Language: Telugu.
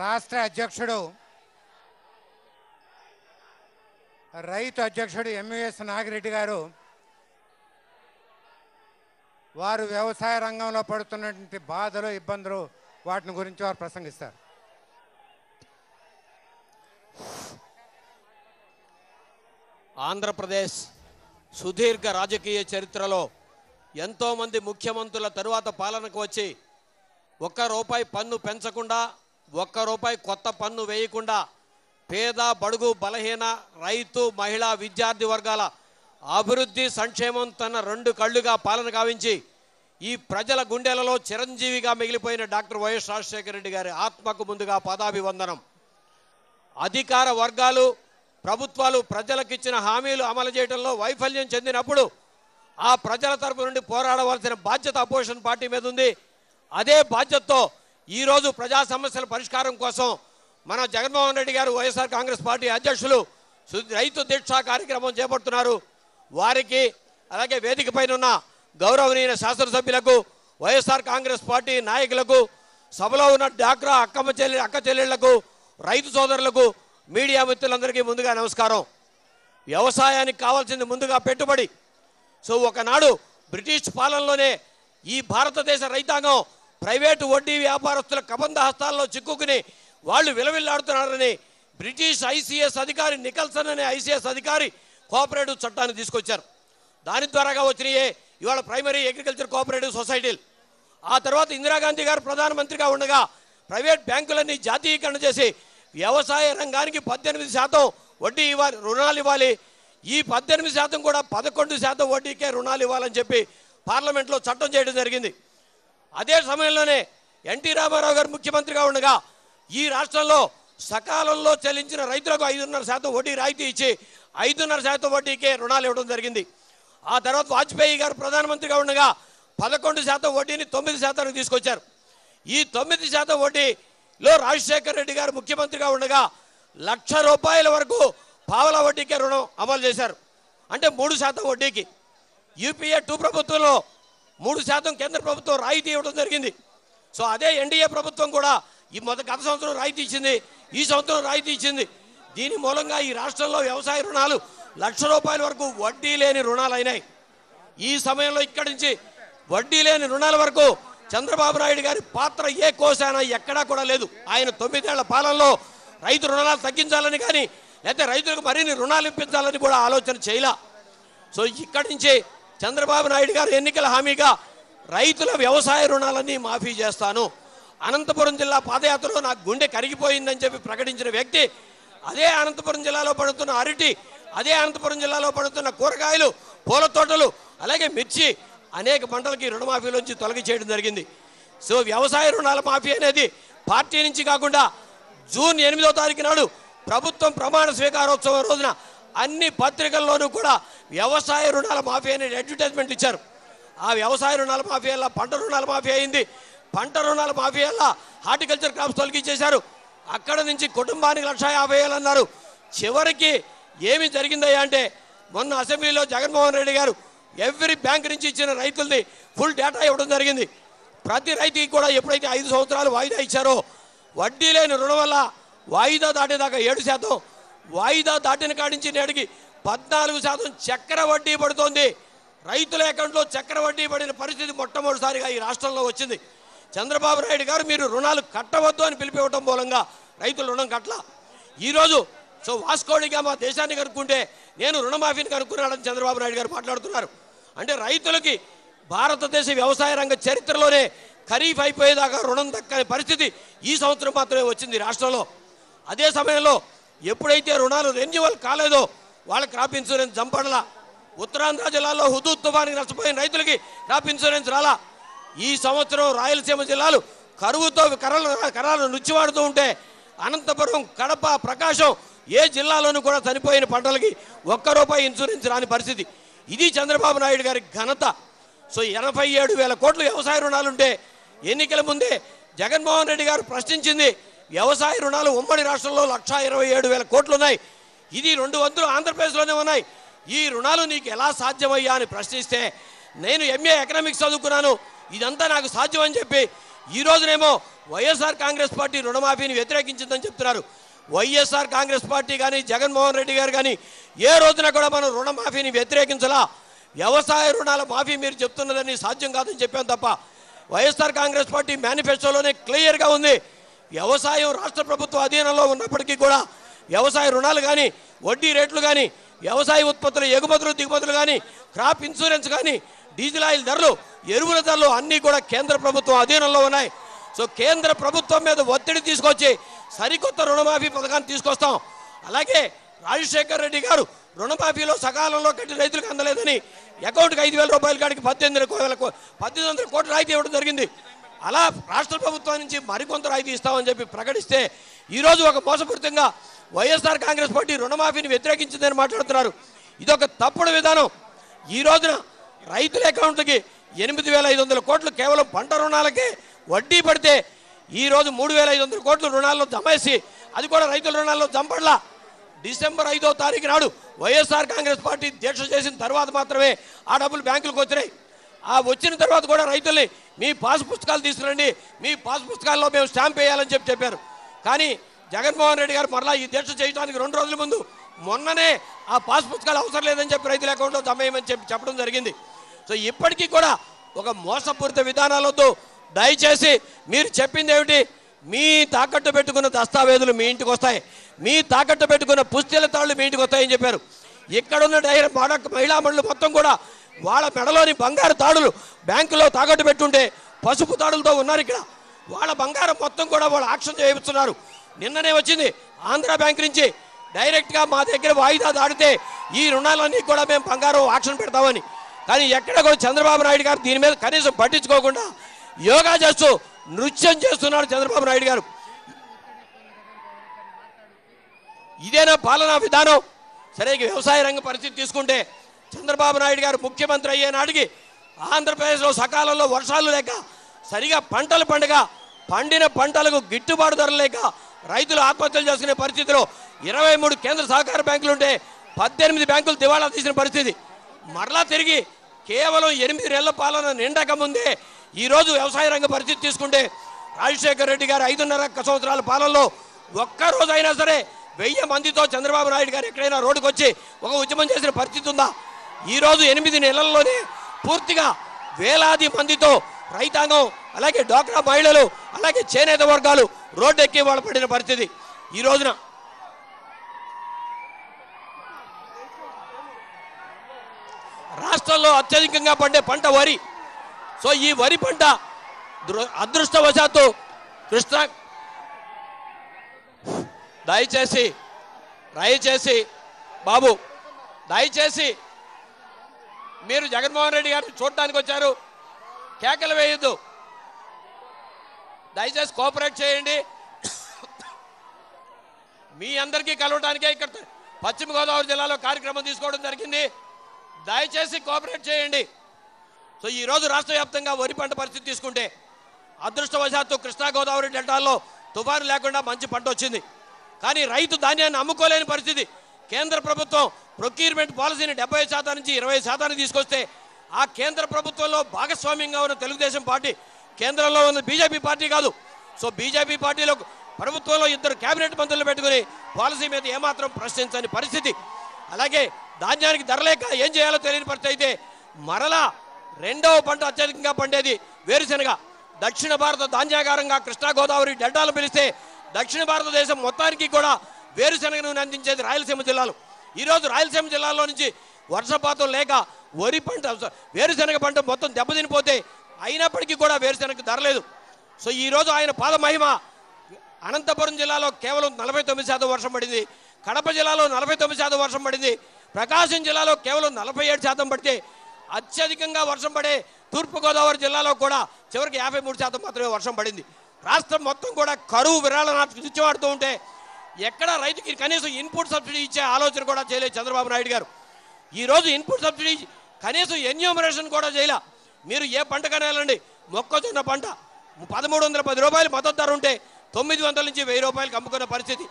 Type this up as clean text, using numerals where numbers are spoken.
రాష్ట్ర అధ్యక్షుడు రైతు అధ్యక్షుడు ఎంవిఎస్ నాగిరెడ్డి గారు వారు వ్యవసాయ రంగంలో పడుతున్నటువంటి బాధలు ఇబ్బందులు వాటిని గురించి వారు ప్రసంగిస్తారు. ఆంధ్రప్రదేశ్ సుదీర్ఘ రాజకీయ చరిత్రలో ఎంతో మంది ముఖ్యమంత్రుల తరువాత పాలనకు వచ్చి ₹1 పన్ను పెంచకుండా ₹1 కొత్త పన్ను వేయకుండా పేద బడుగు బలహీన రైతు మహిళా విద్యార్థి వర్గాల అభివృద్ధి సంక్షేమం తన 2 కళ్ళుగా పాలన గావించి ఈ ప్రజల గుండెలలో చిరంజీవిగా మిగిలిపోయిన డాక్టర్ వైఎస్ రాజశేఖర రెడ్డి గారి ఆత్మకు ముందుగా పాదాభివందనం. అధికార వర్గాలు ప్రభుత్వాలు ప్రజలకిచ్చిన హామీలు అమలు చేయడంలో వైఫల్యం చెందినప్పుడు ఆ ప్రజల తరపు నుండి పోరాడవలసిన బాధ్యత అపోజిషన్ పార్టీ మీద ఉంది. అదే బాధ్యతతో ఈరోజు ప్రజా సమస్యల పరిష్కారం కోసం మన జగన్మోహన్ రెడ్డి గారు వైఎస్ఆర్ కాంగ్రెస్ పార్టీ అధ్యక్షులు రైతు దీక్షా కార్యక్రమం చేపడుతున్నారు. వారికి అలాగే వేదిక పైన ఉన్న గౌరవనీయ శాసనసభ్యులకు వైఎస్ఆర్ కాంగ్రెస్ పార్టీ నాయకులకు సభలో ఉన్న డాక్రా అక్క చెల్లెళ్లకు రైతు సోదరులకు మీడియా మిత్రులందరికీ ముందుగా నమస్కారం. వ్యవసాయానికి కావాల్సింది ముందుగా పెట్టుబడి. సో ఒకనాడు బ్రిటిష్ పాలనలోనే ఈ భారతదేశ రైతాంగం ప్రైవేటు వడ్డీ వ్యాపారస్తుల కబంధ హస్తాల్లో చిక్కుకుని వాళ్ళు విలవిల్లాడుతున్నారని బ్రిటిష్ ఐసీఎస్ అధికారి నికల్సన్ అనే ఐసీఎస్ అధికారి కోఆపరేటివ్ చట్టాన్ని తీసుకొచ్చారు. దాని ద్వారాగా వచ్చినాయే ఇవాళ ప్రైమరీ అగ్రికల్చర్ కోఆపరేటివ్ సొసైటీలు. ఆ తర్వాత ఇందిరాగాంధీ గారు ప్రధానమంత్రిగా ఉండగా ప్రైవేట్ బ్యాంకులన్నీ జాతీయకరణ చేసి వ్యవసాయ రంగానికి 18% వడ్డీ ఇవ్వాలి, రుణాలు ఇవ్వాలి. ఈ 18% కూడా 11% వడ్డీకే రుణాలు ఇవ్వాలని చెప్పి పార్లమెంట్లో చట్టం చేయడం జరిగింది. అదే సమయంలోనే ఎన్టీ రామారావు గారు ముఖ్యమంత్రిగా ఉండగా ఈ రాష్ట్రంలో సకాలంలో చెల్లించిన రైతులకు 5.5% వడ్డీ రాయితీ ఇచ్చి 5.5% వడ్డీకే రుణాలు ఇవ్వడం జరిగింది. ఆ తర్వాత వాజ్పేయి గారు ప్రధానమంత్రిగా ఉండగా 11% వడ్డీని 9% తీసుకొచ్చారు. ఈ 9% వడ్డీలో రాజశేఖర రెడ్డి గారు ముఖ్యమంత్రిగా ఉండగా ₹1,00,000 వరకు పావలా వడ్డీకే రుణం అమలు చేశారు. అంటే 3% వడ్డీకి. యూపీఏ 2 ప్రభుత్వంలో 3% కేంద్ర ప్రభుత్వం రాయితీ ఇవ్వడం జరిగింది. సో అదే ఎన్డీఏ ప్రభుత్వం కూడా ఈ గత సంవత్సరం రాయితీ ఇచ్చింది, ఈ సంవత్సరం రాయితీ ఇచ్చింది. దీని మూలంగా ఈ రాష్ట్రంలో వ్యవసాయ రుణాలు ₹1,00,000 వరకు వడ్డీ లేని రుణాలు అయినాయి. ఈ సమయంలో ఇక్కడి నుంచి వడ్డీ లేని రుణాల వరకు చంద్రబాబు నాయుడు గారి పాత్ర ఏ కోశానా ఎక్కడా కూడా లేదు. ఆయన 9 ఏళ్ల పాలనలో రైతు రుణాలు తగ్గించాలని కానీ లేకపోతే రైతులకు మరిన్ని రుణాలు ఇప్పించాలని కూడా ఆలోచన చేయలా. సో ఇక్కడి నుంచి చంద్రబాబు నాయుడు గారు ఎన్నికల హామీగా రైతుల వ్యవసాయ రుణాలన్నీ మాఫీ చేస్తాను, అనంతపురం జిల్లా పాదయాత్రలో నాకు గుండె కరిగిపోయిందని చెప్పి ప్రకటించిన వ్యక్తి అదే అనంతపురం జిల్లాలో పడుతున్న అరటి, అదే అనంతపురం జిల్లాలో పడుతున్న కూరగాయలు, పూల తోటలు, అలాగే మిర్చి అనేక పంటలకి రుణమాఫీలోంచి తొలగి చేయడం జరిగింది. సో వ్యవసాయ రుణాల మాఫీ అనేది పార్టీ నుంచి కాకుండా జూన్ 8వ తారీఖు నాడు ప్రభుత్వం ప్రమాణ స్వీకారోత్సవం రోజున అన్ని పత్రికల్లోనూ కూడా వ్యవసాయ రుణాల మాఫీ అనే అడ్వర్టైజ్మెంట్ ఇచ్చారు. ఆ వ్యవసాయ రుణాల మాఫీ వల్ల పంట రుణాల మాఫీ అయింది. పంట రుణాల మాఫీ వల్ల హార్టికల్చర్ క్రాప్స్ తొలగించేశారు. అక్కడ నుంచి కుటుంబానికి ₹1,50,000 అన్నారు. చివరికి ఏమి జరిగిందయ్యా అంటే మొన్న అసెంబ్లీలో జగన్మోహన్ రెడ్డి గారు ఎవ్రీ బ్యాంక్ నుంచి ఇచ్చిన రైతులది ఫుల్ డేటా ఇవ్వడం జరిగింది. ప్రతి రైతుకి కూడా ఎప్పుడైతే 5 సంవత్సరాలు వాయిదా ఇచ్చారో వడ్డీ లేని రుణం వల్ల వాయిదా దాటేదాకా 7%, వాయిదా దాటిన కాడించి నేటికి 14% చక్కెర వడ్డీ పడుతోంది. రైతుల అకౌంట్లో చక్కెర వడ్డీ పడిన పరిస్థితి మొట్టమొదటిసారిగా ఈ రాష్ట్రంలో వచ్చింది. చంద్రబాబు నాయుడు గారు మీరు రుణాలు కట్టవద్దు అని పిలిపివ్వడం మూలంగా రైతులు రుణం కట్టలా. ఈరోజు సో వాస్కోడిగా మా దేశాన్ని కనుక్కుంటే నేను రుణమాఫీని కనుక్కున్నాడని చంద్రబాబు నాయుడు గారు మాట్లాడుతున్నారు. అంటే రైతులకి భారతదేశ వ్యవసాయ రంగ చరిత్రలోనే ఖరీఫ్ అయిపోయేదాకా రుణం దక్కని పరిస్థితి ఈ సంవత్సరం మాత్రమే వచ్చింది రాష్ట్రంలో. అదే సమయంలో ఎప్పుడైతే రుణాలు రెన్యువల్ కాలేదో వాళ్ళ క్రాప్ ఇన్సూరెన్స్ జంపడలా. ఉత్తరాంధ్ర జిల్లాలో హుదూద్ తుఫానికి నష్టపోయిన రైతులకి క్రాప్ ఇన్సూరెన్స్ రాలా. ఈ సంవత్సరం రాయలసీమ జిల్లాలు కరువుతో కరాలు నుచ్చివాడుతూ ఉంటే అనంతపురం, కడప, ప్రకాశం ఏ జిల్లాలోనూ కూడా చనిపోయిన పంటలకి ₹1 ఇన్సూరెన్స్ రాని పరిస్థితి. ఇది చంద్రబాబు నాయుడు గారి ఘనత. సో 87,000 కోట్లు వ్యవసాయ రుణాలుంటే ఎన్నికల ముందే జగన్మోహన్ రెడ్డి గారు ప్రశ్నించింది వ్యవసాయ రుణాలు ఉమ్మడి రాష్ట్రంలో 1,27,000 కోట్లు ఉన్నాయి. ఇది 2 వంతులు ఆంధ్రప్రదేశ్లోనే ఉన్నాయి. ఈ రుణాలు నీకు ఎలా సాధ్యమయ్యా అని ప్రశ్నిస్తే నేను MA ఎకనామిక్స్ చదువుకున్నాను, ఇదంతా నాకు సాధ్యం అని చెప్పి ఈ రోజునేమో వైఎస్ఆర్ కాంగ్రెస్ పార్టీ రుణమాఫీని వ్యతిరేకించిందని చెప్తున్నారు. వైఎస్ఆర్ కాంగ్రెస్ పార్టీ కానీ జగన్మోహన్ రెడ్డి గారు కానీ ఏ రోజున కూడా మనం రుణమాఫీని వ్యతిరేకించలా. వ్యవసాయ రుణాల మాఫీ మీరు చెప్తున్నదని సాధ్యం కాదని చెప్పాం తప్ప వైఎస్ఆర్ కాంగ్రెస్ పార్టీ మేనిఫెస్టోలోనే క్లియర్గా ఉంది. వ్యవసాయం రాష్ట్ర ప్రభుత్వ అధీనంలో ఉన్నప్పటికీ కూడా వ్యవసాయ రుణాలు కానీ వడ్డీ రేట్లు కానీ వ్యవసాయ ఉత్పత్తుల ఎగుమతులు దిగుమతులు కానీ క్రాప్ ఇన్సూరెన్స్ కానీ డీజిల్ ఆయిల్ ధరలు ఎరువుల ధరలు అన్నీ కూడా కేంద్ర ప్రభుత్వం అధీనంలో ఉన్నాయి. సో కేంద్ర ప్రభుత్వం మీద ఒత్తిడి తీసుకొచ్చి సరికొత్త రుణమాఫీ పథకాన్ని తీసుకొస్తాం. అలాగే రాజశేఖర్ రెడ్డి గారు రుణమాఫీలో సకాలంలో కట్టి రైతులకు అందలేదని అకౌంట్కి 5,000 రూపాయల కాడికి 1,800 కోట్లు రాయితీ ఇవ్వడం జరిగింది. అలా రాష్ట్ర ప్రభుత్వం నుంచి మరికొంత రాయితీ ఇస్తామని చెప్పి ప్రకటిస్తే ఈరోజు ఒక మోసపూరితంగా వైఎస్ఆర్ కాంగ్రెస్ పార్టీ రుణమాఫీని వ్యతిరేకించిందని మాట్లాడుతున్నారు. ఇదొక తప్పుడు విధానం. ఈ రోజున రైతుల అకౌంట్లకి 8,500 కోట్లు కేవలం పంట రుణాలకే వడ్డీ పడితే ఈరోజు 3,500 కోట్లు రుణాల్లో జమేసి అది కూడా రైతుల రుణాల్లో జంపడ్లా. డిసెంబర్ 5వ తారీఖు నాడు వైఎస్ఆర్ కాంగ్రెస్ పార్టీ దీక్ష చేసిన తర్వాత మాత్రమే ఆ డబ్బులు బ్యాంకులకు వచ్చినాయి. ఆ వచ్చిన తర్వాత కూడా రైతుల్ని మీ పాస్ పుస్తకాలు తీసుకురండి, మీ పాస్ పుస్తకాల్లో మేము స్టాంప్ వేయాలని చెప్పారు. కానీ జగన్మోహన్ రెడ్డి గారు మరలా ఈ దీక్ష చేయడానికి 2 రోజుల ముందు మొన్ననే ఆ పాస్ పుస్తకాలు అవసరం లేదని చెప్పి రైతుల అకౌంట్లో జమ వేయమని చెప్పడం జరిగింది. సో ఇప్పటికీ కూడా ఒక మోసపూరిత విధానాలతో దయచేసి మీరు చెప్పింది ఏమిటి? మీ తాకట్టు పెట్టుకున్న దస్తావేజులు మీ ఇంటికి వస్తాయి, మీ తాకట్టు పెట్టుకున్న పుస్తెల తాళ్ళు మీ ఇంటికి వస్తాయని చెప్పారు. ఇక్కడున్న మహిళా మండలి మొత్తం కూడా వాళ్ళ మెడలోని బంగారు తాడులు బ్యాంకులో తాకట్టు పెట్టుంటే పసుపు తాడులతో ఉన్నారు. ఇక్కడ వాళ్ళ బంగారం మొత్తం కూడా వాళ్ళు ఆక్షన్ చేయిస్తున్నారు. నిన్ననే వచ్చింది ఆంధ్ర బ్యాంక్ నుంచి డైరెక్ట్గా మా దగ్గర వాయిదా దాడితే ఈ రుణాలన్నీ కూడా మేము బంగారం ఆక్షన్ పెడతామని. కానీ ఎక్కడ కూడా చంద్రబాబు నాయుడు గారు దీని మీద కనీసం పట్టించుకోకుండా యోగా చేస్తూ నృత్యం చేస్తున్నాడు చంద్రబాబు నాయుడు గారు. ఇదేనా పాలనా విధానం? సరే, వ్యవసాయ రంగ పరిస్థితి తీసుకుంటే చంద్రబాబు నాయుడు గారు ముఖ్యమంత్రి అయ్యే నాటికి ఆంధ్రప్రదేశ్లో సకాలంలో వర్షాలు లేక సరిగా పంటలు పండిన పంటలకు గిట్టుబాటు ధరలు లేక రైతులు ఆత్మహత్యలు చేసుకునే పరిస్థితిలో 23 కేంద్ర సహకార బ్యాంకులు ఉంటే 18 బ్యాంకులు దివాళా తీసిన పరిస్థితి. మరలా తిరిగి కేవలం 8 నెలల పాలన నిండక ముందే ఈరోజు వ్యవసాయ రంగ పరిస్థితి తీసుకుంటే రాజశేఖర్ రెడ్డి గారు 5.5 సంవత్సరాల పాలనలో ఒక్కరోజైనా సరే 1000 మందితో చంద్రబాబు నాయుడు గారు ఎక్కడైనా రోడ్డుకు వచ్చి ఒక ఉద్యమం చేసిన పరిస్థితి ఉందా? ఈరోజు 8 నెలల్లోనే పూర్తిగా వేలాది మందితో రైతాంగం, అలాగే డ్వాక్రా మహిళలు, అలాగే చేనేత వర్గాలు రోడ్డు ఎక్కి వాళ్ళు పడిన పరిస్థితి. ఈ రోజున రాష్ట్రంలో అత్యధికంగా పండే పంట వరి. సో ఈ వరి పంట అదృష్టవశాత్తు కృష్ణా దయచేసి బాబు దయచేసి మీరు జగన్మోహన్ రెడ్డి గారిని చూడటానికి వచ్చారు, కేకలు వేయొద్దు, దయచేసి కోఆపరేట్ చేయండి. మీ అందరికీ కలవడానికే ఇక్కడ పశ్చిమ గోదావరి జిల్లాలో కార్యక్రమం తీసుకోవడం జరిగింది. దయచేసి కోఆపరేట్ చేయండి. సో ఈరోజు రాష్ట్ర వ్యాప్తంగా వరి పంట పరిస్థితి తీసుకుంటే అదృష్టవశాత్తు కృష్ణా గోదావరి డెల్టాల్లో తుఫాను లేకుండా మంచి పంట వచ్చింది. కానీ రైతు ధాన్యాన్ని అమ్ముకోలేని పరిస్థితి. కేంద్ర ప్రభుత్వం ప్రొక్యూర్మెంట్ పాలసీని 70% నుంచి 20% తీసుకొస్తే ఆ కేంద్ర ప్రభుత్వంలో భాగస్వామ్యంగా ఉన్న తెలుగుదేశం పార్టీ, కేంద్రంలో ఉన్న బీజేపీ పార్టీ కాదు. సో బీజేపీ పార్టీలో ప్రభుత్వంలో 2 కేబినెట్ మంత్రులు పెట్టుకుని పాలసీ మీద ఏమాత్రం ప్రశ్నించని పరిస్థితి. అలాగే ధాన్యానికి ధర లేక ఏం చేయాలో తెలియని పరిస్థితి అయితే మరలా 2వ పంట అత్యధికంగా పండేది వేరుశెనగ. దక్షిణ భారత ధాన్యాగారంగా కృష్ణా గోదావరి డెల్టాలు పిలిస్తే దక్షిణ భారతదేశం మొత్తానికి కూడా వేరుశెనగను అందించేది రాయలసీమ జిల్లాలు. ఈరోజు రాయలసీమ జిల్లాలో నుంచి వర్షపాతం లేక వరి పంట, వేరుశెనగ పంట మొత్తం దెబ్బతినిపోతే అయినప్పటికీ కూడా వేరుశెనగకు ధర లేదు. సో ఈరోజు ఆయన పాద మహిమ అనంతపురం జిల్లాలో కేవలం 49% వర్షం పడింది, కడప జిల్లాలో 49% వర్షం పడింది, ప్రకాశం జిల్లాలో కేవలం 47% పడితే అత్యధికంగా వర్షం పడే తూర్పుగోదావరి జిల్లాలో కూడా చివరికి 53% మాత్రమే వర్షం పడింది. రాష్ట్రం మొత్తం కూడా కరువు విరాళనాలకు నిత్యవాడుతూ ఉంటే ఎక్కడ రైతుకి కనీసం ఇన్పుట్ సబ్సిడీ ఇచ్చే ఆలోచన కూడా చేయలేదు చంద్రబాబు నాయుడు గారు. ఈరోజు ఇన్పుట్ సబ్సిడీ కనీసం ఎన్యూమరేషన్ కూడా చేయలే. మీరు ఏ పంట కనాలండి, మొక్కజొన్న పంట 1,310 రూపాయలు మద్దతు ధర ఉంటే 900 నుంచి 1000 రూపాయలకు అమ్ముకున్న పరిస్థితి.